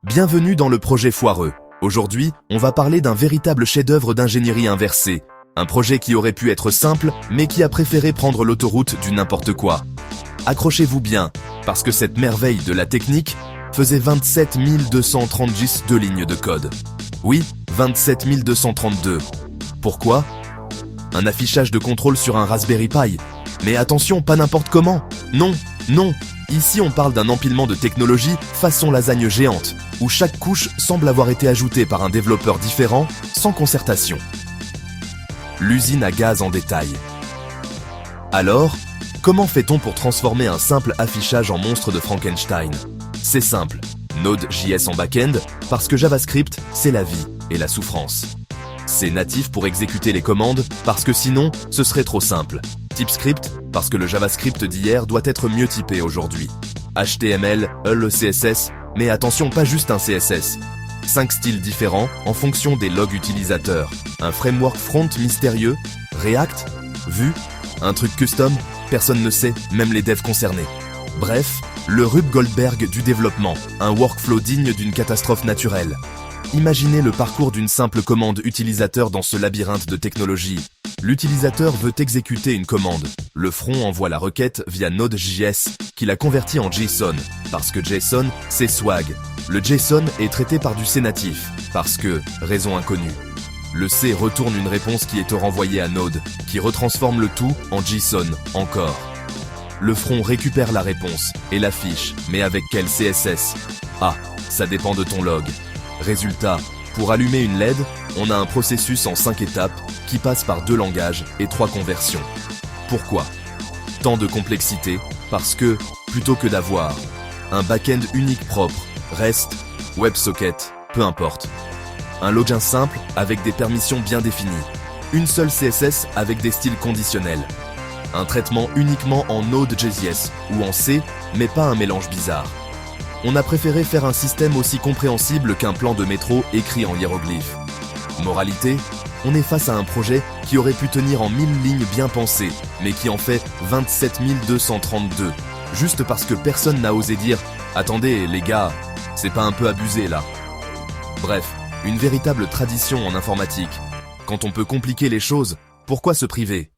Bienvenue dans le projet foireux. Aujourd'hui, on va parler d'un véritable chef-d'œuvre d'ingénierie inversée. Un projet qui aurait pu être simple, mais qui a préféré prendre l'autoroute du n'importe quoi. Accrochez-vous bien, parce que cette merveille de la technique faisait 27 230 gis de lignes de code. Oui, 27 232. Pourquoi? Un affichage de contrôle sur un Raspberry Pi. Mais attention, pas n'importe comment. Non. Ici, on parle d'un empilement de technologies façon lasagne géante, où chaque couche semble avoir été ajoutée par un développeur différent, sans concertation. L'usine à gaz en détail. Alors, comment fait-on pour transformer un simple affichage en monstre de Frankenstein? C'est simple, Node.js en back-end, parce que JavaScript, c'est la vie et la souffrance. C'est natif pour exécuter les commandes, parce que sinon, ce serait trop simple. TypeScript, parce que le JavaScript d'hier doit être mieux typé aujourd'hui. HTML, le CSS, mais attention, pas juste un CSS. 5 styles différents en fonction des logs utilisateurs. Un framework front mystérieux, React, Vue, un truc custom, personne ne sait, même les devs concernés. Bref, le Rube Goldberg du développement, un workflow digne d'une catastrophe naturelle. Imaginez le parcours d'une simple commande utilisateur dans ce labyrinthe de technologies. L'utilisateur veut exécuter une commande. Le front envoie la requête via Node.js, qui la convertit en JSON, parce que JSON, c'est swag. Le JSON est traité par du C natif, parce que, raison inconnue. Le C retourne une réponse qui est renvoyée à Node, qui retransforme le tout en JSON, encore. Le front récupère la réponse, et l'affiche, mais avec quel CSS? Ah, ça dépend de ton log. Résultat, pour allumer une LED, on a un processus en 5 étapes qui passe par 2 langages et 3 conversions. Pourquoi? Tant de complexité, parce que, plutôt que d'avoir un back-end unique propre, REST, WebSocket, peu importe. Un login simple avec des permissions bien définies. Une seule CSS avec des styles conditionnels. Un traitement uniquement en Node.js ou en C, mais pas un mélange bizarre. On a préféré faire un système aussi compréhensible qu'un plan de métro écrit en hiéroglyphes. Moralité, on est face à un projet qui aurait pu tenir en 1000 lignes bien pensées, mais qui en fait 27 232, juste parce que personne n'a osé dire « Attendez les gars, c'est pas un peu abusé là ?» Bref, une véritable tradition en informatique. Quand on peut compliquer les choses, pourquoi se priver?